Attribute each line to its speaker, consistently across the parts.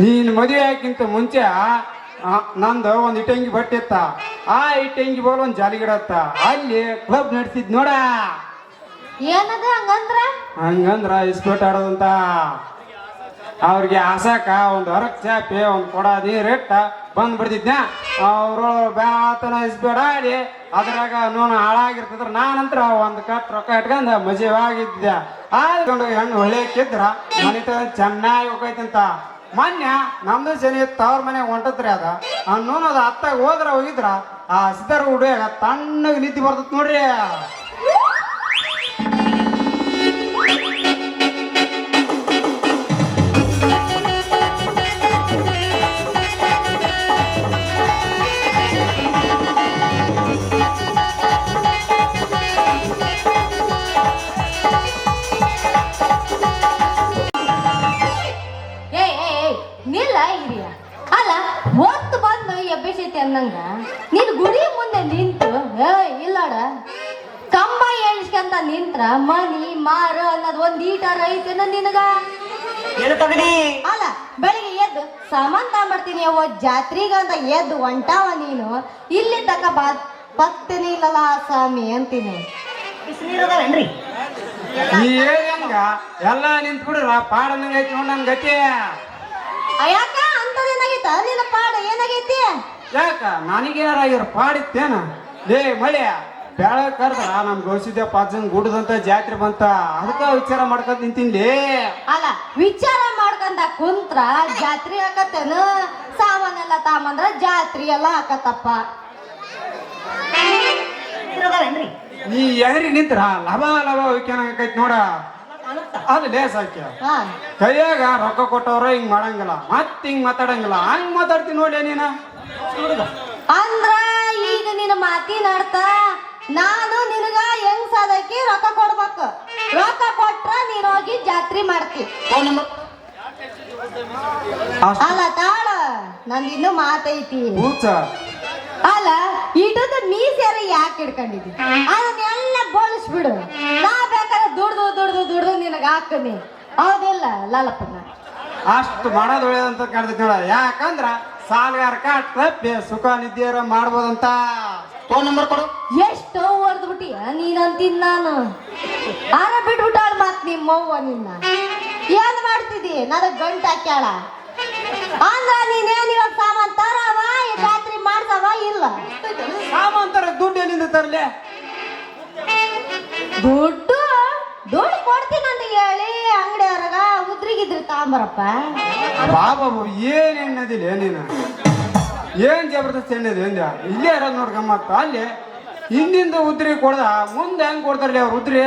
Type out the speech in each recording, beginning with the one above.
Speaker 1: ನೀನ್ ಮದುವೆ ಆಕಿಂತ ಮುಂಚೆ ನಂದು ಒಂದು ಇಟ್ಟಂಗಿ ಬಟ್ಟೆ ಇತ್ತ. ಆ ಇಟ್ಟಂಗಿ ಬೋಲ್ ಒಂದು ಜಾಲಿ ಗಿಡ ಇತ್ತ. ಅಲ್ಲಿ ಕ್ಲಬ್ ನಡೆಸಿದ್ ನೋಡ.
Speaker 2: ಏನದ
Speaker 1: ಹಂಗಂದ್ರ ಇಸ್ಪೀಟ್ ಆಡೋದಂತ. ಅವ್ರಿಗೆ ಆಸಾಕ ಒಂದು ಹೊರಕ್ ಚಾಪಿ ಒಂದು ಕೊಡ ನೀರಿಟ್ಟ ಬಂದ್ ಬಿಡ್ತಿದ್ನ. ಅವರು ಬ್ಯಾತನ ಇಸ್ಪೀಟ್ ಆಡಿ ಅದ್ರಾಗ ನೋನು ಹಾಳಾಗಿರ್ತದ್ರ. ನಾನಂತ್ರ ಒಂದು ಕಟ್ ರೊಕ್ಕ ಇಟ್ಕೊಂಡ ಮಜವಾಗಿದ್ದೆ. ಆದ್ಕೊಂಡು ಹೆಣ್ಣು ಹೊಳ್ಯಕ್ಕಿದ್ರ ಮನಿತ ಚೆನ್ನಾಗಿ ಹೋಗೈತಂತ. ಮೊನ್ನೆ ನಮ್ದು ಶನಿ ತವ್ರ ಮನೆಗೆ ಹೊಂಟತ್ರಿ. ಅದ ನೋನು ಅದ ಅತ್ತಾಗ ಹೋಗಿದ್ರ ಆ ಸಿದ್ದರ್ ಹುಡುಗ ತಣ್ಣಗೆ ನಿದ್ದೆ ಬರ್ತತ್ ನೋಡ್ರಿ.
Speaker 2: ಅನ್ನಂಗ ನೀನ್ ಗುಡಿ ಮುಂದೆ ನಿಂತು ಇಲ್ಲಾಡ ಕಂಬ ಎಳ್ಸ್ಕಂತ ನಿಂತ್ರ ಮನಿ ಮಾರ ಅನ್ನೋದು ಒಂದ್ ಈಟಾರ ಐತೇನ ನಿನಗ? ಅಲ್ಲ ಬೆಳಿಗ್ಗೆ ಎದ್ದು ಸಾಮಾನ್ ತಗೊಂಡ್ಬರ್ತೀನಿ ಅವೋ ಜಾತ್ರಿಗಂತ ಎದ್ದು ಹೊಂಟಾವ ನೀನು. ಇಲ್ಲಿ ತಕ ಪತ್ತನೇ ಇಲ್ಲಲ್ಲ ಸ್ವಾಮಿ ಅಂತೀನಿ.
Speaker 1: ಎಲ್ಲ ನಿಂತ್ ಬಿಡ್ರ ಪಾಡ ನಂಗೈತಿ ನೋಡ್ ನನ್ ಗತಿ.
Speaker 2: ಯಾಕ ಅಂತದೇನಾಗೈತ ನಿನ್ನ ಪಾಡ ಏನಾಗೈತಿ?
Speaker 1: ಯಾಕ ನನಗೇನಾರಾಗಿರ ಪಾಡಿತ್ತೇನ? ಲೇ ಮಳೆ ಬೆಳ ಕರ್ದ್ರ ನಮ್ ಗೌಸಿದ್ದೆ ಪಾಜನ್ ಗುಡ್ದಂತ ಜಾತ್ರೆ ಬಂತ. ಅದಕ್ಕ ವಿಚಾರ ಮಾಡ್ಕೊಂತ ನಿಂತೀನಿ.
Speaker 2: ಅಲ್ಲ ವಿಚಾರ ಮಾಡ್ಕೊಂಡ ಕುಂತ್ರ ಜಾತ್ರೆ ಹಾಕತ್ತೇನು? ಸಾಮಾನೆಲ್ಲ ತಾಮಂದ್ರ ಜಾತ್ರೆ ಎಲ್ಲ ಹಾಕತ್ತಪ್ಪ.
Speaker 1: ನೀ ಎಗರಿ ನಿಂತ್ರ ಲವ ಲವ ವಿಕ್ಯಾನಕೈತಿ ನೋಡ. ಅದು ಲೇಸ್ ಹಾಕ್ಯ ಕೈಯಾಗ ರೊಕ್ಕ ಕೊಟ್ಟವ್ರ ಹಿಂಗ್ ಮಾಡಂಗಿಲ್ಲ, ಮತ್ ಹಿಂಗ್ ಮಾತಾಡಂಗಿಲ್ಲ. ಹಂಗ್ ಮಾತಾಡ್ತೀನಿ ನೋಡಿ ನೀನ.
Speaker 2: ಅಂದ್ರ ಈಗ ನಿನ್ನ ಮಾತಿನಾಡ್ತ ನಾನು ನಿನಗ ಹೆಂಗ್ ಸಾಧಕಿ ರೊಕ್ಕ ಕೊಡ್ಬೇಕು. ರೊಕ್ಕ ಕೊಟ್ರ ನೀನ್ ಹೋಗಿ ಜಾತ್ರೆ ಮಾಡ್ತಿ. ಅಲ್ಲ ತಾಳ ನಂದು ಇನ್ನೂ ಮಾತೈತಿ. ಅಲ್ಲ ಇಟದ ಮೀಸೆರ ಯಾಕೆ ಹಿಡ್ಕೊಂಡಿದ್ದಿ? ಅದನ್ನೆಲ್ಲ ಬೋಳಿಸ್ಬಿಡು. ನಾ ಬೇಕಾದ್ರೆ ದುಡ್ದು ನಿನಗ ಹಾಕನಿ. ಹೌದಿಲ್ಲ ಲಾಲಪ್ಪನ?
Speaker 1: ಅಷ್ಟು ಮಾಡೋದು ಒಳ್ಳೇದಂತ ಕಾಣ್ತೈತಿ ನೋಡ. ಯಾಕಂದ್ರ ಸಾಲಗಾರ ತಪ್ಪಿ ಸುಖ ನಿದ್ದೆ ಮಾಡ್ಬೋದಂತ.
Speaker 3: ಫೋನ್ ನಂಬರ್ ಕೊಡು.
Speaker 2: ಎಷ್ಟು ಹೊಡೆದ್ ಬಿಟ್ಟಿಯ ನೀನಂತೀನಿ ನಾನು. ಆರ ಬಿಟ್ಬಿಟ್ಟಾಳ ಮತ್ ನಿಮ್ಮವ್ವ ನಿನ್ನ. ಏನ್ ಮಾಡ್ತಿದ್ದಿ? ನನಗ್ ಗಂಟ ಹಾಕ್ಯಾಳ ಅಂದ್ರ ನೀನೇನ್ ಇವಾಗ ಸಾಮಾನ್ ತರವ ಜಾತ್ರೆ ಮಾಡ್ಸವ ಇಲ್ಲ?
Speaker 1: ಸಾಮಾನ್ ತರ ದುಡ್ಡು ಎಲ್ಲಿಂದ ತರ್ಲೆ?
Speaker 2: ದುಡ್ಡು ಕೊಡ್ತೀನಿ ಅಂತ ಹೇಳಿ ಅಂಗಡಿಯವ್ರಾಗ ಉದ್ರಿಗಿದ್ರಿ ತಾಂಬರಪ್ಪ.
Speaker 1: ಬಾಬಾ ಏನ್ ಎಣ್ಣದಿಲ್ಲ ನೀನು? ಏನ್ ಜಬರ್ದಸ್ತ್ ಎಣ್ಣದಿ ಅಂದ? ಇಲ್ಲೇ ಇರೋದ್ ನೋಡ್ ಗಮ್ಮತ್ತ. ಅಲ್ಲಿ ಹಿಂದಿಂದ ಉದ್ರಿ ಕೊಡ್ದ ಮುಂದೆ ಹೆಂಗ್ ಕೊಡ್ತಾರಲಿ ಅವ್ರ ಉದ್ರಿ?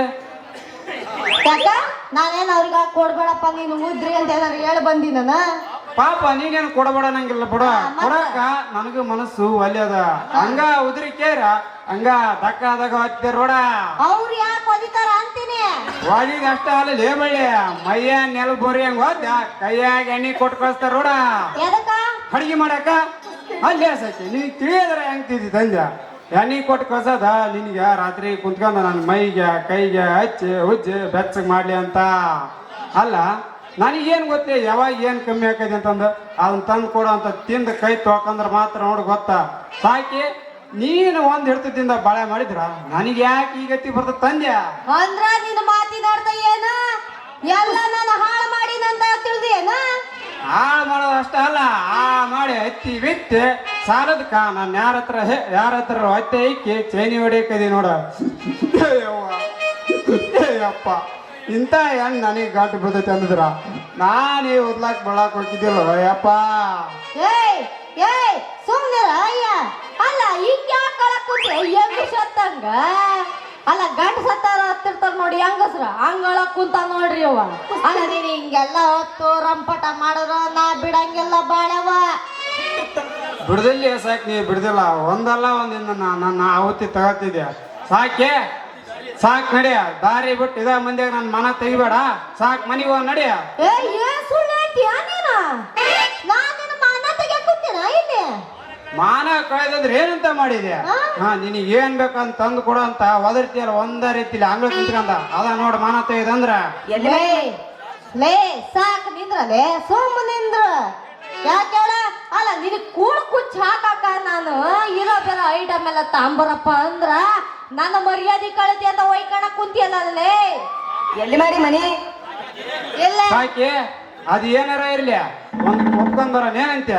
Speaker 2: ಯಾಕ ನಾನೇನ್ ಅವ್ರಿಗೆ ಕೊಡ್ಬೇಡಪ್ಪ ನೀನು ಉದ್ರಿ ಅಂತ ಏನಾರು ಹೇಳಿ ಬಂದಿನ?
Speaker 1: ಪಾಪ ನೀನೇನು ಕೊಡಬೇಡ ನಂಗಿಲ್ಲ ಬಿಡ. ಕೊಡಕ ನನಗೂ ಮನಸ್ಸು ಒಲ್ಲೆ ಅದ. ಹಂಗ ಉದ್ರಿ ಕೇರ ಹಂಗ ದಕ್ಕದಾಗ ಹತ್ತಿರ ರೋಡ.
Speaker 2: ಅವ್ರು ಯಾಕೆ ಒದಿತಾರ ಅಂತೀನಿ.
Speaker 1: ಒದಿಗ ಅಷ್ಟ ಅಲ್ಲ ಲೇ ಬಳ್ಳಿ ಮೈಯ ನೆಲ ಬೋರಿ ಹಂಗ ಹೋದ ಕೈಯಾಗ ಎಣ್ಣೆ ಕೊಟ್ಟು ಕಳಿಸ್ತಾರ ರೋಡ.
Speaker 2: ಎದಕ್ಕ?
Speaker 1: ಅಡಿಗೆ ಮಾಡಕ. ಅಲ್ಲೇ ಸಕ್ಕಿ ನೀನ್ ತಿಳಿಯದ್ರ ಹೆಂಗ್ ತಿದ್ದಿ ತಂದ ಎಣ್ಣೆ ಕೊಟ್ಟು ಕಳ್ಸದ ನಿನ್ಗೆ ರಾತ್ರಿ ಕುಂತ್ಕೊಂಡ ನನ್ನ ಮೈಗೆ ಕೈಗೆ ಹಚ್ಚಿ ಉಜ್ಜಿ ಬೆಚ್ಚಗ್ ಮಾಡ್ಲಿ ಅಂತ. ಅಲ್ಲ ನನಗೇನು ಗೊತ್ತೇ ಯಾವಾಗ ಏನು ಕಮ್ಮಿ ಆಕೈತಿ ಅಂತಂದು ಅದನ್ನ ತಂದು ಕೊಡು ಅಂತ ತಿಂದು ಕೈ ತೊಳ್ಕಂದ್ರೆ ಮಾತ್ರ ನೋಡಿ ಗೊತ್ತಾ. ಸಾಕಿ ನೀನು ಒಂದ್ ಹಿಡ್ತದಿಂದ ಬಾಳೆ ಮಾಡಿದ್ರ ನನಗೆ ಯಾಕೆ ಈ ಗತಿ ಬರ್ತದ ತಂದ್ಯ?
Speaker 2: ಅಂದ್ರ ನಿನ್ನ ಮಾತಿನಾಡ್ದ ಏನ ಎಲ್ಲ ನಾನು ಹಾಳು ಮಾಡಿನಂತ ತಿಳಿದೇನ?
Speaker 1: ಹಾಳು ಮಾಡೋದು ಅಷ್ಟ ಅಲ್ಲ, ಹಾಳು ಮಾಡಿ ಹತ್ತಿ ಬಿತ್ತಿ ಸಾಲದಕ್ಕ ನಾನು ಯಾರ ಹತ್ರ ಹೊತ್ತೆ ಇಕ್ಕಿ ಚೈನಿ ಹೊಡಿಯಕದಿ ನೋಡ. ಅಯ್ಯಪ್ಪ ಇಂಥ ಹೆಣ್ಣು ನನಗೆ ಗಾಟಿ ಬರ್ತೈತಿ ಅಂದಿದ್ರ ನಾನು ಉದ್ಲಾಕ್ ಬಳಾಕ್ ಹೋಗಿದ್ದಿಲ್ಲ. ಅಯ್ಯಪ್ಪ
Speaker 2: ಏಯ್ ಸುಮ್ನಿರ ಅಯ್ಯ. ಅಲ್ಲ ಹಿಂಗ ಯಾಕೆ ಕಳಕ್ ಕೂತ್ರೆ ಹೆಂಗ ಸತ್ತಂಗ? ಅಲ್ಲ ಗಂಡ ಸತ್ತಾರ ಹತ್ತಿರ್ತಾರ ನೋಡಿ ಹೆಂಗಸ್ರ ಹಂಗಳ ಕುಂತ ನೋಡ್ರಿ ಅವ. ಅಲ್ಲ ನೀನ್ ಹಿಂಗೆಲ್ಲ ಹೊತ್ತು ರಂಪಟ ಮಾಡಿದ್ರ ನಾ ಬಿಡಂಗಿಲ್ಲ ಬಾಳವ.
Speaker 1: ಬಿಡದಲ್ಲಿ ಸಾಕ್ ನೀ ಬಿಡ್ದಿಲ್ಲ. ಒಂದಲ್ಲ ಒಂದಿಂದ ನನ್ನ ಆವತ್ತಿ ತಗೋತಿದ್ಯಾ. ಸಾಕೆ ಸಾಕ್ ನಡಿಯ. ದಾರಿ ಬಿಟ್ಟು ಇದ ಮಂದಿಯಾಗ ನನ್ನ ಮನ ತೆಗಿಬೇಡ. ಸಾಕ್ ಮನಿಗೆ ಹೋಗಿ ನಡಿಯ. ಮಾನ ಕಳೆದಂದ್ರೆ ಏನಂತ ಮಾಡಿದ್ಯಾ? ನಿನಗೆ ಏನ್ ಬೇಕಂತ ತಂದು ಕೊಡು ಅಂತ ಒದರ್ತಿಯಲ್ಲ ಒಂದ ರೀತಿಲಿ ಅಂಗಳ ಕುಂತ್ಕಂದ ಅದ ನೋಡ್ ಮಾನ ತೆಗೆದಂದ್ರ
Speaker 2: ಲೇ ಸಾಕ್ ನಿಂದ್ರಲೇ ಸುಮ್ಮ ನಿಂದ್ರ. ಮೇಲೆ ತಾಂಬರಪ್ಪ ಅಂದ್ರ ನನ್ನ ಮರ್ಯಾದೆ ಕಳತಿ ಅಂತ ಒಯ್ಕಣ ಕುಂತಿಯಲ್ಲೇ
Speaker 3: ಎಲ್ಲಿ ಮಾಡಿ ಮನಿ
Speaker 2: ಇಲ್ಲ
Speaker 1: ಸಾಕಿ ಅದು ಏನಾರ ಇರ್ಲಿ ಒಂದು ಒಪ್ಕೊಂಡ್ಬರ ಏನಂತ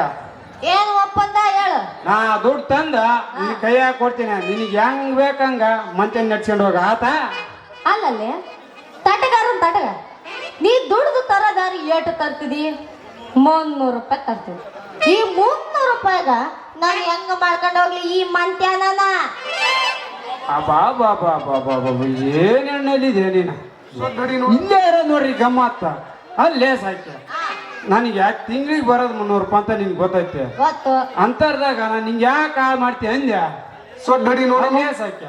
Speaker 2: ಏನ್ ಒಪ್ಪಂದ ಹೇಳು
Speaker 1: ನಾ ದುಡ್ಡು ತಂದ ನಿನ್ ಕೈಯಾಗ ಕೊಡ್ತೀನಿ ನಿನಗೆ ಹೆಂಗ್ ಬೇಕಂಗ ಮಂತೆ ನಡ್ಸ್ಕೊಂಡು ಹೋಗ ಆತ
Speaker 2: ಅಲ್ಲಲ್ಲಿ ತಟಗಾರನ್ ತಟಗ ನೀ ದುಡ್ದು ತರದಾರಿ ಏಟು ತರ್ತಿದಿ 300 ರೂಪಾಯಿ ತರ್ತೀನಿ ಈ 300 ರೂಪಾಯಿಗ ನಾನು ಹೆಂಗ ಮಾಡ್ಕೊಂಡು ಹೋಗ್ಲಿ ಈ ಮಂತ್ಯಾನನ
Speaker 1: ಬಾ ಬಾ ಬಾ ಬಾ ಬಾ ಬಾ ಏನ್ ಎಣ್ಣೆಲಿದೆ ನೀನು ಇಲ್ಲೇ ಇರೋದು ನೋಡ್ರಿ ಗಮ್ಮತ್ತ ಅಲ್ಲೇ ಸಾಕ್ಯ ನನಗೆ ಯಾಕೆ ತಿಂಗಳಿಗೆ ಬರೋದು 300 ರೂಪಾಯಿ ಅಂತ ನಿನ್ಗೆ ಗೊತ್ತೈತೆ
Speaker 2: ಗೊತ್ತು
Speaker 1: ಅಂತರ್ದಾಗ ನಾನು ನಿಂಗೆ ಯಾಕೆ ಕಾಲ್ ಮಾಡ್ತೀಯ ಅಂದ್ಯ ಅಲ್ಲೇ ಸಾಕ್ಯ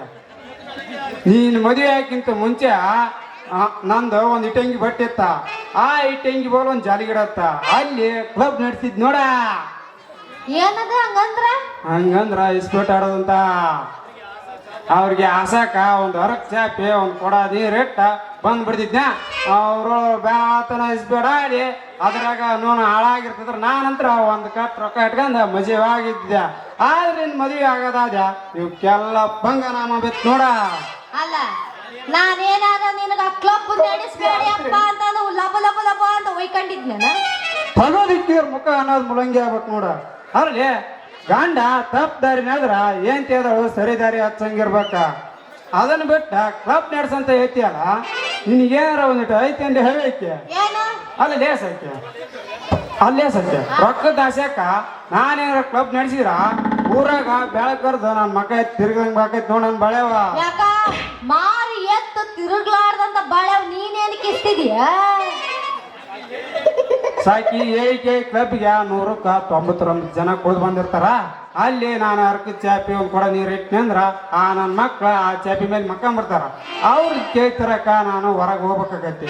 Speaker 1: ನೀನು ಮದುವೆ ಹಾಕಿಂತ ಮುಂಚೆ ನಂದು ಒಂದು ಇಟ್ಟಂಗಿ ಬಟ್ಟೆ ಇತ್ತ ಆ ಇಟ್ಟಂಗಿ ಬೋಲ್ ಒಂದು ಜಾಲಿ ಗಿಡ ಇತ್ತ ಅಲ್ಲಿ ಕ್ಲಬ್ ನಡೆಸಿದ್ ನೋಡ
Speaker 2: ಏನದ ಹಂಗಂದ್ರ
Speaker 1: ಹಂಗಂದ್ರ ಇಸ್ಪೇಟ್ ಆಡೋದಂತ ಅವ್ರಿಗೆ ಆಸಾಕ ಒಂದು ಹೊರಕ್ ಚಾಪಿ ಒಂದು ಕೊಡ ನೀರಿಟ್ಟ ಬಂದ್ ಬಿಡ್ತಿದ್ನ ಅವರು ಬ್ಯಾತನ ಇಸ್ಪೇಟ್ ಆಡಿ ಅದ್ರಾಗ ನೋನು ಹಾಳಾಗಿರ್ತದ್ರ ನಾನಂತರ ಒಂದು ಕಟ್ ರೊಕ್ಕ ಇಟ್ಕೊಂಡ ಮಜವಾಗಿದ್ದೆ ಆದ್ರೆ ಇನ್ ಮದುವೆ ಆಗೋದಾದ ಇವಕ್ಕೆಲ್ಲ ಭಂಗ ನಾಮ ಬಿತ್ತು ನೋಡ
Speaker 2: ಅಲ್ಲ ನಾನೇನಾದ ನಿನಗ ಕ್ಲಬ್ ನಡೆಸ್ಬೇಡಿ ಅಪ್ಪ ಅಂತ ಲಬ ಲಬ ಲಬ ಅಂತ ಒಯ್ಕೊಂಡಿದ್ನ
Speaker 1: ತಗೋದಿಕ್ಕಿರ್ ಮುಖ ಅನ್ನೋದು ಮುಳಂಗಿ ಆಗ್ಬೇಕು ನೋಡ ಅರ್ಲಿ ಗಂಡ ತಪ್ಪು ದಾರಿನಾದ್ರ ಏನ್ ತೇದಳು ಸರಿ ದಾರಿ ಹಚ್ಚಂಗಿರ್ಬೇಕ ಅದನ್ನ ಬಿಟ್ಟ ಕ್ಲಬ್ ನಡ್ಸಂತ ಐತಿಯಲ್ಲ ನಿನಗೇನಾರ ಒಂದಿಟ್ಟು ಐತಿ ಅಂದೆ ಹೇಳೈಕೆ
Speaker 2: ಏನು
Speaker 1: ಅಲ್ಲೇ ಸತ್ಯ ಅಲ್ಲೇ ಸತ್ಯ ರೊಕ್ಕದ ಆಸೆಕ ನಾನೇನಾರ ಕ್ಲಬ್ ನಡೆಸಿದ್ರ ಊರಾಗ ಬೆಳಕರ್ದು ನನ್ನ ಮಕ್ಕ ತಿರ್ಗಂಗ್ ಬಾಕೈತಿ ನೋಡ್ ನನ್ ಬಳೆವ
Speaker 2: ಯಾಕ ಮಾರಿ ಎತ್ತು ತಿರುಗ್ಲಾರ್ದಂತ ಬಾಳೆವ್ ನೀನೇನ್ ಕಿಸ್ತಿದೀಯ
Speaker 1: ಸಾಕಿ ಏಕೆ ಕ್ಲಬ್ಗೆ 100ಕ್ಕೆ 99 ಜನ ಕುಡ್ದು ಬಂದಿರ್ತಾರ ಅಲ್ಲಿ ನಾನು ಅರ್ಕ ಚಾಪಿ ಒಂದು ಕೊಡ ನೀರು ಇಟ್ನಿ ಅಂದ್ರ ಆ ನನ್ನ ಮಕ್ಳು ಆ ಚಾಪಿ ಮೇಲೆ ಮಕ್ಕೊಂಬಿಡ್ತಾರ ಅವ್ರಿಗೆ ಕೇಳ್ತಿರಕ ನಾನು ಹೊರಗೆ ಹೋಗ್ಬೇಕಾಗತ್ತೆ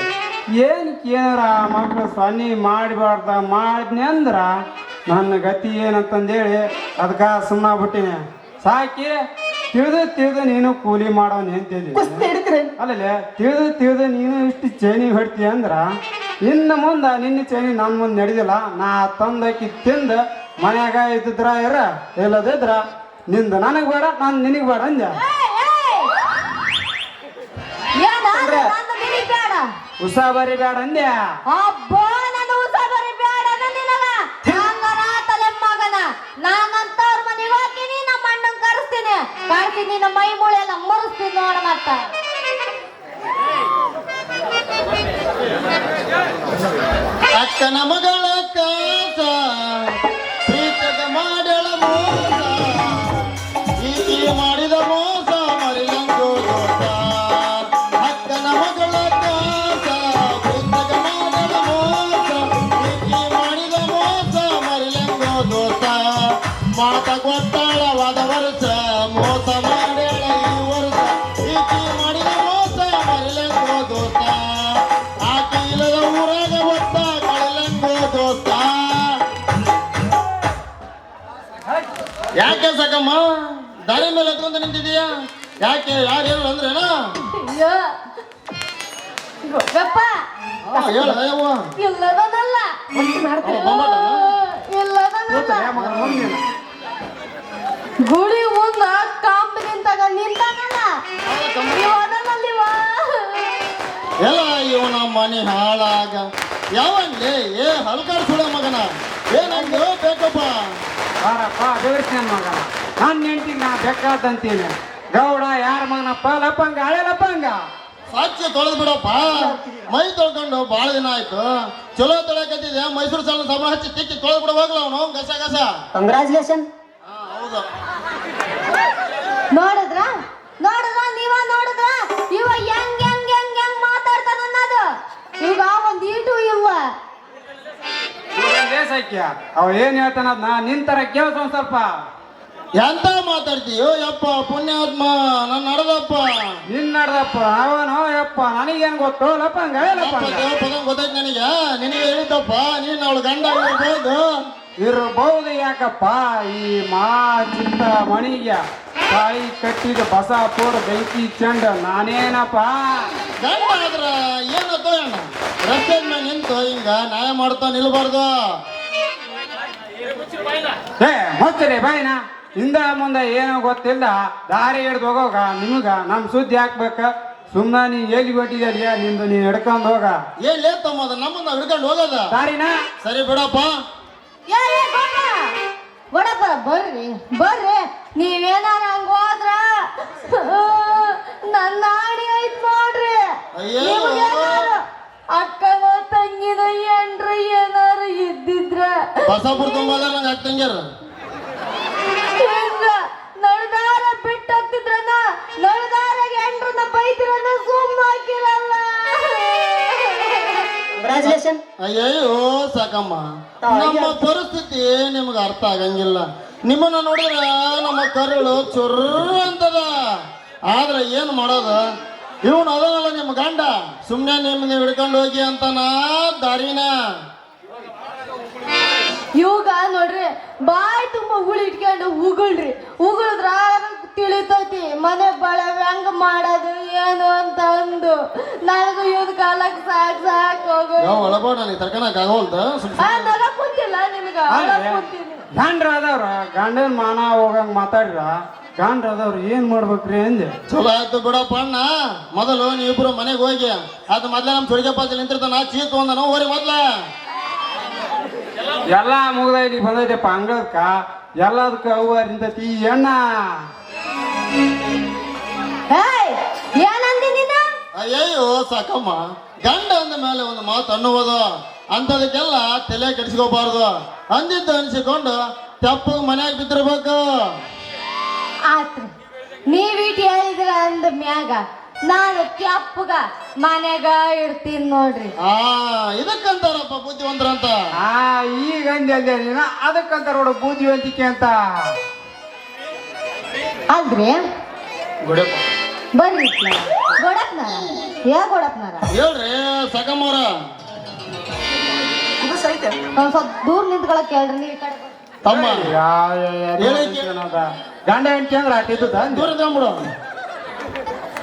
Speaker 1: ಏನಕ್ಕೆ ಏನಾರ ಆ ಮಕ್ಳು ಸೊನ್ನೆ ಮಾಡಬಾರ್ದ ಮಾಡಿದ್ನಿ ಅಂದ್ರ ನನ್ನ ಗತಿ ಏನಂತಂದೇಳಿ ಅದಕ್ಕೆ ಸುಮ್ಮನೆ ಬಿಟ್ಟಿನಿ ಸಾಕಿ ತಿಳಿದು ನೀನು ಕೂಲಿ ಮಾಡೋನ್ ಅಂತಿದ್ದೀನಿ ಅಲ್ಲೇ ತಿಳಿದು ನೀನು ಇಷ್ಟು ಚೈನಿ ಹೊಡ್ತೀಯ ಅಂದ್ರ ಇನ್ನು ಮುಂದೆ ನಿನ್ನ ಚೈನಿ ನನ್ನ ಮುಂದೆ ನಡೆದಿಲ್ಲ ನಾ ತಂದಕ್ಕಿ ತಿಂದು ಮನ್ಯಾಗ ಇದ್ದಿದ್ರ ಇಲ್ಲದಿದ್ರ ನಿಂದ ನನಗೆ ಬೇಡ ನಾನು ನಿನಗೆ ಬೇಡ ಅಂದೆ ಉಸಾಬರಿ ಬೇಡ ಅಂದೆ
Speaker 2: ಅಬ್ಬೋ ನನ್ನ ಉಸಾಬರಿ ಬೇಡ ನಿನಗ ಹಂಗರ ತಲೆ ಮಗನ ನಾನಂತವ್ರ ಮನೆಗೆ ಹೋಗ್ತೀನಿ ನಮ್ಮ ಅಣ್ಣನ್ ಕರ್ಸ್ತೀನಿ ನಿನ್ನ ಮೈ ಮೂಳೆ ಎಲ್ಲ ಮರಿಸ್ತೀನಿ ನೋಡ ಮತ್ತ
Speaker 4: ಅಕ್ಕನ ಮಗಳ ಕಾಸ ಪ್ರೀತಕ ಮಾಡಳ ಮೋಸ ಈಕೆ ಮಾಡಿದ ಮೋಸ ಮರಿಲಂಗೋ ದೋಸ ಅಕ್ಕನ ಮಗಳ ಕಾಸ ಪ್ರೀತಕ ಮಾಡಳ ಮೋಸ ಈಕೆ ಮಾಡಿದ ಮೋಸ ಮರಿಲಂಗೋ ದೋಸ ಮಾತ ಗೊತ್ತಾಳವಾದ ವರ್ಷ ಮೋಸ ಮಾಡಳ ಈ ವರ್ಷ ಈಕೆ ಮಾಡಿದ ಮೋಸ ಮರಿಲಂಗೋ ದೋಸ ಆಕೆ ಇಲ್ಲದ ಊರಾಗ ಒತ್ತ ಕಳಲಂಗೋ ದೋಸ್ತ ಯಾಕೆ ಸಾಕಮ್ಮ ದಾರಿ ಮೇಲೆ ಎತ್ಕೊಂತ ನಿಂತಿದೀಯಾ ಯಾಕೆ ಯಾರು ಹೇಳು ಅಂದ್ರೇನ
Speaker 2: ಅಯ್ಯೋ ಗಪ್ಪ
Speaker 4: ಹೇಳ ಯವ್ವ
Speaker 2: ಇಲ್ಲದನಲ್ಲ ಗುಡಿ ಮುಂದ ಕಾಂಬ್ ನಿಂತಾಗ ನಿಂತಾನಲ್ಲ ಇವನಲ್ಲಿವ
Speaker 4: ಎಲ್ಲ ಇವನ ಮನೆ ಹಾಳಾಗ ಯಾವನ್ಲೇ ಏ ಹಲ್ಕಾರ್ ಸುಳ ಮಗನ ಏನಂದು ಬೇಕಪ್ಪ
Speaker 1: ಬಾರಪ್ಪ ಬೆವರ್ಸಿ ನನ್ನ ಮಗನ ನನ್ನ ಹೆಂಡತಿಗೆ ನಾ ಬೇಕಾದಂತೀನಿ ಗೌಡ ಯಾರ ಮಗನಪ್ಪ ಲಪ್ಪಂಗ ಹಳೆ ಲಪ್ಪಂಗ
Speaker 4: ಸಾಕ್ಷಿ ತೊಳೆದು ಬಿಡಪ್ಪ ಮೈ ತೊಳ್ಕೊಂಡು ಭಾಳ ದಿನ ಆಯ್ತು ಚಲೋ ತೊಳಕತ್ತಿದ್ದೆ ಮೈಸೂರು ಸಣ್ಣ ಸಾಬಾನು ಹಚ್ಚಿ ತಿಕ್ಕಿ ತೊಳೆದು ಬಿಡ ಹೋಗ್ಲ ಅವನು ಗಸ ಗಸ
Speaker 3: ಕಂಗ್ರಾಚುಲೇಷನ್
Speaker 4: ಹೌದು
Speaker 2: ನೋಡಿದ್ರ ನೀವ ನೋಡಿದ್ರ ಇವ ಹೆಂಗ್ ಹೆಂಗ್ ಹೆಂಗ್ ಹೆಂಗ್ ಮಾತಾಡ್ತಾನ ಅನ್ನೋದು ಈಗ ಒಂದ್ ಈಟು ಇವ
Speaker 1: ಸಾಕ್ಯ ಅವ ಏನ್ ಹೇಳ್ತಾನ ನಾ ನಿಂತರ ಕೇಳ್ಸ ಒಂದ್ ಸ್ವಲ್ಪ
Speaker 4: ಎಂತ ಮಾತಾಡ್ತೀಯೋ ಯಪ್ಪ ಪುಣ್ಯಾತ್ಮ ನನ್ನ ನಡೆದಪ್ಪ
Speaker 1: ನಿನ್ ನಡ್ದಪ್ಪ ಅವನು ಯಪ್ಪ ನನಗೇನ್ ಗೊತ್ತು ಲಪ್ಪಂಗ ಹಳೆ ಲಪ್ಪಂಗ
Speaker 4: ಪದ ಗೊತ್ತಾಯ್ತು ನನಗೆ ನಿನಗೆ ಹೇಳಿದ್ದಪ್ಪ ನೀನು ಅವಳು ಗಂಡ ಇರ್ಬೋದು
Speaker 1: ಇರಬಹುದು ಯಾಕಪ್ಪ ಈ ಚಿತ್ತ ಮಣಿಗೆ ತಾಯಿ ಕಟ್ಟಿದ ಬಸಾಪುರ ಬೆಂಕಿ ಚೆಂಡ ನಾನೇನಪ್ಪ
Speaker 4: ಗಂಡ ಆದ್ರ ಏನತ್ತೋ ಅಣ್ಣ ರಸ್ತೆ ಮೇಲೆ ನಿಂತು ಹಿಂಗ ನ್ಯಾಯ ಮಾಡ್ತಾ ನಿಲ್ಬಾರ್ದು
Speaker 1: ಏ ಮುಚ್ಚರಿ ಬಾಯಿನ ಹಿಂದ ಮುಂದೆ ಏನೋ ಗೊತ್ತಿಲ್ಲ ದಾರಿ ಹಿಡ್ದು ಹೋಗೋಗ ನಿಮ್ಗ ನಮ್ ಸುದ್ದಿ ಹಾಕ್ಬೇಕ ಸುಮ್ಮನೆ ನೀ ಎಲ್ಲಿ ಕೊಟ್ಟಿದ್ಯಾ ನಿಂದು ನೀ ಹಿಡ್ಕೊಂಡು ಹೋಗ
Speaker 4: ಏನ್ ತಮ್ಮ ಅದ ನಮ್ಮನ್ನ ಹಿಡ್ಕೊಂಡು ಹೋಗೋದ
Speaker 1: ದಾರಿನ
Speaker 4: ಸರಿ ಬಿಡಪ್ಪ.
Speaker 2: ಗೊಡಪ್ಪ ಬರ್ರಿ ಬರ್ರಿ ನೀವೇನಾರ ಹಂಗ ಹೋದ್ರ ನನ್ನ ಆಣಿ ಐತ್ ನೋಡ್ರಿ
Speaker 4: ಅಯ್ಯೋ.
Speaker 2: ನಿಮ್ಗೇನಾರು ಅಕ್ಕನ ತಂಗಿನ ಏನ್ರ ಏನಾರು ಇದ್ದಿದ್ರ
Speaker 4: ಬಸಾಪುರ ತುಂಬಾದ ನಂಗೆ ಆಗ್ತಂಗ್ಯಾರ
Speaker 2: ಹಿಂಗ ನಡ್ದಾರ ಬಿಟ್ಟು ಹೋಗ್ತಿದ್ರನ ನಡ್ದಾರಾಗ ಎಂಟ್ರನ್ನ ಬೈತಿರನ್ನ ಸುಮ್ಮ ಹಾಕಿರಲ್ಲ.
Speaker 3: ಕಂಗ್ರಾಚುಲೇಷನ್.
Speaker 4: ಅಯ್ಯಯ್ಯೋ ಸಾಕಮ್ಮ, ನಮ್ಮ ಪರಿಸ್ಥಿತಿ ನಿಮ್ಗೆ ಅರ್ಥ ಆಗಂಗಿಲ್ಲ. ನಿಮ್ಮನ್ನ ನೋಡಿದ್ರ ನಮ್ಮ ಕರುಳು ಚುರ್ರ ಅಂತದ. ಆದ್ರೆ ಏನು ಮಾಡೋದ, ಇವನು ಅದನಲ್ಲ ನಿಮ್ಮ ಗಂಡ, ಸುಮ್ಮನೆ ನಿಮ್ಗೆ ಹಿಡ್ಕೊಂಡು ಹೋಗಿ ಅಂತನಾ ದಾರಿನ.
Speaker 2: ಇವಾಗ ನೋಡ್ರಿ ಬಾಯಿ ತುಂಬ ಉಗುಳು ಇಟ್ಕೊಂಡು ಉಗುಳ್ರಿ, ಉಗುಳಿದ್ರ ತಿಳಿತೈತಿ ಮನೆ ಬಳೆ ಹೆಂಗ ಮಾಡೋದು ಏನು ಅಂತ ಅಂದು ನನಗೂ ಇವ್ದ ಕಾಲಕ್ಕೆ ಸಾಕ್ ಸಾಕ್ ಹೋಗು.
Speaker 4: ಒಳಬಾಡ ನನಗೆ ತರ್ಕಣಕ್ ಆಗೋಲ್ತ.
Speaker 2: ನಗ ಕುಂತಿಲ್ಲ ನಿನಗ ಕುಂತೀನಿ.
Speaker 1: ಗಂಡ್ರ ಅದವ್ರ ಗಂಡನ ಮಾನ ಹೋಗಂಗ್ ಮಾತಾಡ್ರ ಗಂಡ್ರ ಅದವ್ರು ಏನ್ ಮಾಡ್ಬೇಕ್ರಿ ಅಂದೆ.
Speaker 4: ಚಲೋ ಆಯ್ತು ಬಿಡಪ್ಪ ಅಣ್ಣ. ಮೊದಲು ನೀವಿಬ್ರು ಮನೆಗೆ ಹೋಗಿ ಅದು ಮೊದ್ಲ ನಮ್ ಚೊಡಿಗೆ ಪಾತ್ರ ನಿಂತಿರ್ತಾನ ಚೀತ್ ಒಂದನು ಓರಿ ಮೊದ್ಲ.
Speaker 1: ಎಲ್ಲಾ ಮುಗ್ದ ಇಲ್ಲಿ ಬಂದೈತೆಪ್ಪ ಅಂಗಳಕ್ಕ ಎಲ್ಲದಕ್ಕ ಹೂವರಿಂದತಿ ಈ ಎಣ್ಣ.
Speaker 2: ಏನಂದಿ ನೀನು?
Speaker 4: ಅಯ್ಯಯ್ಯೋ ಸಾಕಮ್ಮ, ಗಂಡ ಅಂದ ಮೇಲೆ ಒಂದು ಮಾತು ಅನ್ನುವುದು, ಅಂಥದಕ್ಕೆಲ್ಲ ತಲೆ ಕೆಡಿಸ್ಕೋಬಾರ್ದು. ಅಂದಿದ್ದು ಅನ್ಸಿಕೊಂಡು ತೆಪ್ಪಗೆ ಮನ್ಯಾಗ ಬಿದ್ದಿರ್ಬೇಕು.
Speaker 2: ಆತ್ರಿ ನೀವೀಟ್ ಹೇಳಿದ್ರ ಅಂದ ಮ್ಯಾಗ ನಾನು ಕೆಪ್ಪಗ ಮನ್ಯಾಗ ಇರ್ತೀನಿ ನೋಡ್ರಿ.
Speaker 4: ಇದಕ್ಕಂತಾರಪ್ಪ ಬುದ್ಧಿವಂತರಂತ.
Speaker 1: ಈಗ ಅಂದೆ ಅಲ್ಲೇ ನೀನ ಅದಕ್ಕಂತ ನೋಡು ಬುದ್ಧಿವಂತಿಕೆ ಅಂತ.
Speaker 2: ಅಲ್ರಿ ಬರ್ರಿ ಗೊಡಪ್ನಾರ ಗೊಡಪ್ನಾರ
Speaker 4: ಹೇಳ್ರಿ ಸಾಕಮ್ಮವ್ರ.
Speaker 2: ಒಂದ್ ಸ್ವಲ್ಪ ದೂರ ನಿಂತ್ಕೊಳಕ್ ಹೇಳ್ರಿ. ನೀವು ಈ ಕಡೆ ಬರ್ರಿ.
Speaker 4: ತಮ್ಮ
Speaker 1: ಗಂಡ ಹೆಂಡತಿ ಅಂದ್ರೆ ಅಟ್ಟಿದ್ದ
Speaker 4: ದೂರ ತಗೊಂಬಿಡು.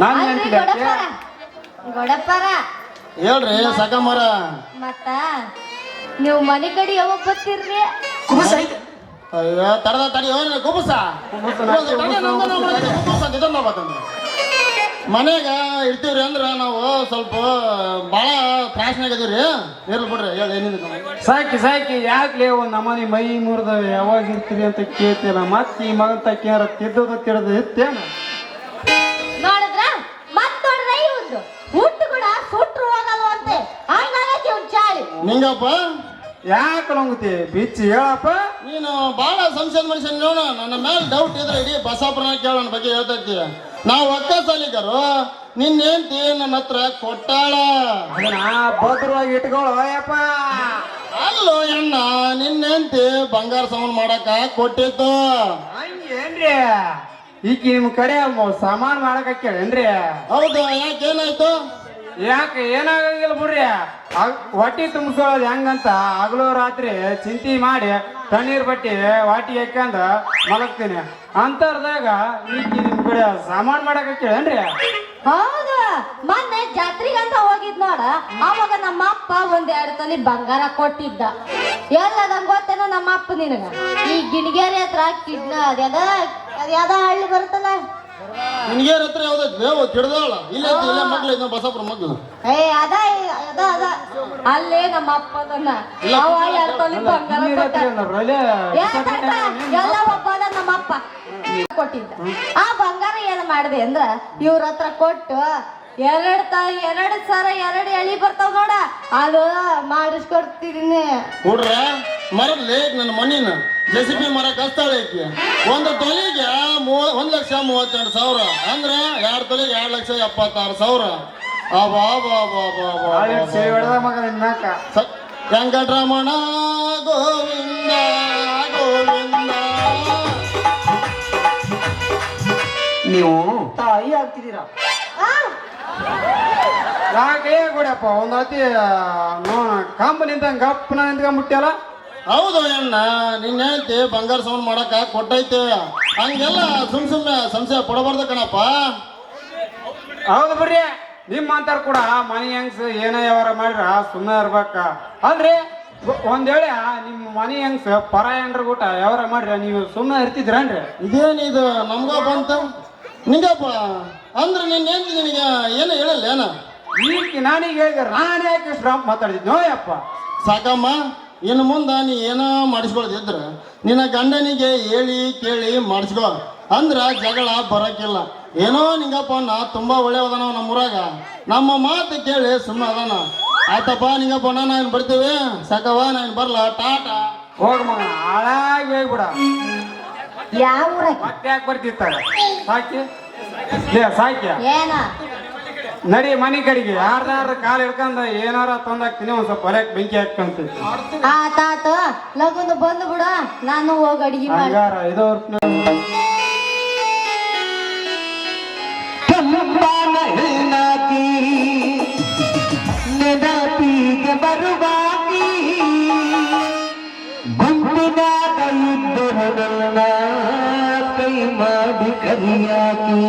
Speaker 1: ನಾನು
Speaker 2: ಅಲ್ರಿ
Speaker 1: ಹೆಂಡತಿ
Speaker 2: ಗೊಡಪ್ಪಾರ ಗೊಡಪ್ಪಾರ
Speaker 4: ಹೇಳ್ರಿ ಸಾಕಮ್ಮವ್ರ.
Speaker 2: ಮತ್ತ ನೀವು ಮನೆ ಕಡೆ ಯಾವಾಗ ಬರ್ತೀರ್ರಿ?
Speaker 4: ಅಯ್ಯೋ ತಡದ ತಡಿ ಕುಬುಸ ಮನೆಗ ಇರ್ತೀವ್ರಿ ಅಂದ್ರ ನಾವು ಸ್ವಲ್ಪ ಭಾಳ ತ್ರಾಸ್ನಾಗ ಇದೀವ್ರಿ. ಇರ್ಲಿ ಬಿಡ್ರಿ, ಹೇಳಿ ಏನಿದೆ.
Speaker 1: ಸಾಕಿ ಸಾಕಿ ಯಾಕ್ಲೆ ಒಂದ್ ನಮನಿ ಮೈ ಮುರಿದ ಯಾವಾಗ ಇರ್ತೀರಿ ಅಂತ ಕೇಳ್ತೀರ. ಮತ್ ಈ ಮಗನ್ ತಕ್ಕಿಯಾರ ತಿದ್ದದ ತಿಳ್ದು ಇತ್ತೇನ
Speaker 2: ನೋಡಿದ್ರ ಮತ್ ನೋಡ್ರ ಇವಂದು ಹುಟ್ಟು ಕೂಡ ಸುಟ್ರು ಹೋಗಲ್ವಂತೆ ಹಂಗಾಗೈತಿ ಒಂದ್ ಚಾಳಿ.
Speaker 4: ನಿಂಗಪ್ಪ
Speaker 1: ಯಾಕೆ ಲೊಂಗತಿ ಬಿಚ್ಚಿ ಹೇಳಪ್ಪ.
Speaker 4: ನೀನು ಭಾಳ ಸಂಶಯದ ಮನುಷ್ಯನ್ ನೋಡ. ನನ್ನ ಮೇಲೆ ಡೌಟ್ ಇದ್ರೆ ಇಡೀ ಬಸಾಪುರನ ಕೇಳ ನನ್ನ ಬಗ್ಗೆ ಹೇಳ್ತೈತಿ. ನಾವು ಅಕ್ಕ ಸಾಲಿಗರು ನಿನ್ನ ಹೆಂಡ್ತಿ ನನ್ನ ಹತ್ರ ಕೊಟ್ಟಾಳ.
Speaker 1: ಅದನ್ನ ಭದ್ರವಾಗಿ ಇಟ್ಕೊಳ್ಳೋ ಯಪ್ಪ.
Speaker 4: ಅಲ್ಲೋ ಅಣ್ಣ, ನಿನ್ನ ಹೆಂಡ್ತಿ ಬಂಗಾರ ಸಾಮಾನು ಮಾಡಕ ಕೊಟ್ಟಿತ್ತು.
Speaker 1: ಹಂಗೇನ್ರಿ ಈಗ ನಿಮ್ ಕಡೆ ಸಾಮಾನು ಮಾಡಕ್ ಹಾಕ್ಯಾಳೇನ್ರಿ?
Speaker 4: ಹೌದು, ಯಾಕೇನಾಯ್ತು?
Speaker 1: ಯಾಕೆ ಏನಾಗಂಗಿಲ್ಲ ಬಿಡ್ರಿ. ಹೊಟ್ಟಿ ತುಂಬಿಸೋದು ಹೆಂಗಂತ ಹಗಲು ರಾತ್ರಿ ಚಿಂತೆ ಮಾಡಿ ತಣ್ಣೀರ್ ಬಟ್ಟಿ ವಾಟಿ ಹಾಕ್ಯಂದ ಮಲಗ್ತೀನಿ. ಅಂತರ್ದಾಗ ಈಗ ನಿಮ್ ಕಡೆ ಸಾಮಾನು ಮಾಡಕ್ ಹಾಕ್ಯಾಳೇನ್ರಿ?
Speaker 2: ಹೌದು, ಮೊನ್ನೆ ಜಾತ್ರೆಗೆ ಅಂತ ಹೋಗಿದ್ ನೋಡ, ಅವಾಗ ನಮ್ಮ ಅಪ್ಪ ಒಂದೆರಡು ತೊಲಿ ಬಂಗಾರ ಕೊಟ್ಟಿದ್ದ. ಎಲ್ಲದಂಗ ಗೊತ್ತೇನೋ ನಮ್ಮ ಅಪ್ಪ ನಿನಗ? ಈ ಗಿಣಿಗೇರಿ ಹತ್ರ ಕಿಡ್ನ ಅದ್ಯಾದ ಹಳ್ಳಿ ಬರುತ್ತಲ್ಲ,
Speaker 4: ನಿನ್ಗೇರ ಹತ್ರ ಯಾವ್ದೈತಿ ಕಿಡ್ದಾಳ? ಇಲ್ಲ ಇಲ್ಲ ಮಗ್ಳು ಇದ್ನ ಬಸಾಪುರ ಮಗ್ಳು.
Speaker 2: ಅದ ಅದ ಅದ ಅಲ್ಲೇ ನಮ್ಮ ಅಪ್ಪದನ್ನ ಅವ 2 ತೊಲಿ ಬಂಗಾರ ಕೊಟ್ಟ. ಎಲ್ಲ ಒಬ್ಬದ ನಮ್ಮ ಅಪ್ಪ ಕೊಟ್ಟಿದ್ದ. ಆ ಬಂಗಾರ ಏನ್ ಮಾಡಿದೆ ಅಂದ್ರ ಇವ್ರ ಹತ್ರ ಕೊಟ್ಟು 2 ಸರ 2 ಎಳಿ ಬರ್ತಾವ ನೋಡ, ಅದು ಮಾಡಿಸ್ಕೊಡ್ತೀನಿ.
Speaker 4: ಹುಡ್ರ ಮರದ್ಲಿ ನನ್ನ ಮಣ್ಣಿನ ಜೆಸಿಬಿ ಮರ ಕಸ್ತಾಳೆ ಆಕಿ. ಒಂದು ತೊಲಿಗೆ 1,32,000 ಅಂದ್ರ 2 ತೊಲಿಗೆ 2,76,000.
Speaker 1: ಮಗ ನಿನ್ನಾಕ
Speaker 4: ವೆಂಕಟರಮಣ ಗೋವಿಂದ ಗೋವಿಂದ.
Speaker 3: ನೀವು ತಾಯಿ ಆಗ್ತಿದ್ದೀರಾ?
Speaker 1: ಯಾಕೆ ಕೊಡಪ್ಪ ಒಂದ್ ಅತಿ ಕಂಬ ನಿಂತ ಗಪ್ಪನ ನಿಂತ್ಕೊಂಡ್ಬಿಟ್ಟಿಯಲ್ಲ.
Speaker 4: ಹೌದು ಅಣ್ಣ, ನಿನ್ನ ಹೆಂಡತಿ ಬಂಗಾರ ಸಾಮಾನು ಮಾಡಕ ಕೊಟ್ಟೈತೆ. ಹಂಗೆಲ್ಲ ಸುಮ್ನೆ ಸಂಶಯ ಪಡಬಾರ್ದು ಕಣಪ್ಪ.
Speaker 1: ಹೌದು ಬಿಡ್ರಿ, ನಿಮ್ ಅಂತಾರ ಕೂಡ ಮನಿ ಹೆಂಗ್ಸ್ ಏನ ವ್ಯವಹಾರ ಮಾಡ್ರ ಸುಮ್ಮನೆ ಇರ್ಬೇಕ. ಅಲ್ರಿ ಒಂದ್ ವೇಳೆ ನಿಮ್ಮ ಮನೆ ಹೆಂಗ್ಸ ಪರ ಏನ್ರ ಊಟ ಯಾವಾರ ಮಾಡ್ರಿ ನೀವು ಸುಮ್ಮನೆ ಇರ್ತಿದ್ರನ್ರಿ?
Speaker 4: ಇದೇನಿದು ನಮ್ಗ ಬಂತ ನಿಂಗಪ್ಪ ಅಂದ್ರೆ ನಿನ್ನೇನು ನಿನಗೆ ಏನು ಹೇಳಿಲ್ಲ ಏನ?
Speaker 1: ಈಗ ನಾನೀಗ ಹೇಳಿದ್ರೆ ನಾನು ಯಾಕೆ ಶ್ರಮ ಮಾತಾಡ್ತಿದ್ ನೋಯಪ್ಪ.
Speaker 4: ಸಾಕಮ್ಮ, ಇನ್ನು ಮುಂದೆ ನೀ ಏನೋ ಮಾಡಿಸ್ಕೊಳ್ದಿದ್ರ ನಿನ್ನ ಗಂಡನಿಗೆ ಹೇಳಿ ಕೇಳಿ ಮಾಡಿಸ್ಕೋ, ಅಂದ್ರ ಜಗಳ ಬರಕ್ಕಿಲ್ಲ. ಏನೋ ನಿಂಗಪ್ಪ ನಾ ತುಂಬಾ ಒಳ್ಳೆಯದನ ನಮ್ಮೂರಾಗ, ನಮ್ಮ ಮಾತು ಕೇಳಿ ಸುಮ್ಮನೆ ಅದಾನ. ಆಯ್ತಪ್ಪ ನಿಂಗಪ್ಪ ನಾನು ಬರ್ತೀವಿ, ಸಾಕವ್ವ ನಾನು ಬರ್ಲ, ಟಾಟಾ.
Speaker 1: ಹೋಗ ಮಗ ಹಾಳಾಗಿ ಹೋಗ್ಬಿಡ.
Speaker 2: ಯಾವ ಊರ
Speaker 1: ಮತ್ತೆ ಯಾಕೆ ಬರ್ತಿರ್ತಾರೆ? ಸಾಕಿ ಸಾಕ್ಯ
Speaker 2: ಏನ
Speaker 1: ನಡಿ ಮನೆ ಕಡೆಗೆ. ಯಾರ್ದಾರ ಕಾಲು ಹಿಡ್ಕೊಂಡ ಏನಾರ ತಂದಾಕ್ತೀನಿ, ಒಂದ್ ಸ್ವಲ್ಪ ಹೊಲಕ್ ಬೆಂಕಿ ಹಾಕ್ಕೊಂತೀನಿ.
Speaker 2: ಆತಾತ ಲಗುನ ಬಂದು ಬಿಡ, ನಾನು ಹೋಗಿ ಅಡಿಗೆ ಮಾಡಿ.
Speaker 1: ಹಂಗಾರ ಇದು
Speaker 3: ನೆನಪಿಗೆ ಬರುವಾಗಿ ಗುಂಪಿನ ಕೈದ್ದೊರಗಲ್ಲ ಕೈ ಮಾಡಿ ಕರಿಯಾಗಿ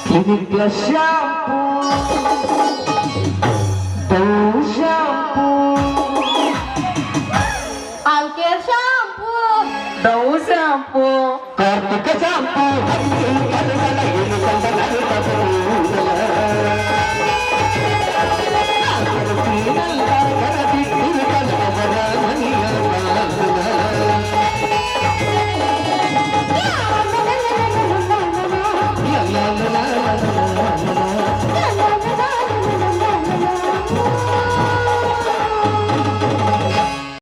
Speaker 3: Clinic shampoo, Dove shampoo.
Speaker 2: Care shampoo
Speaker 1: Dove shampoo
Speaker 3: Karthika shampoo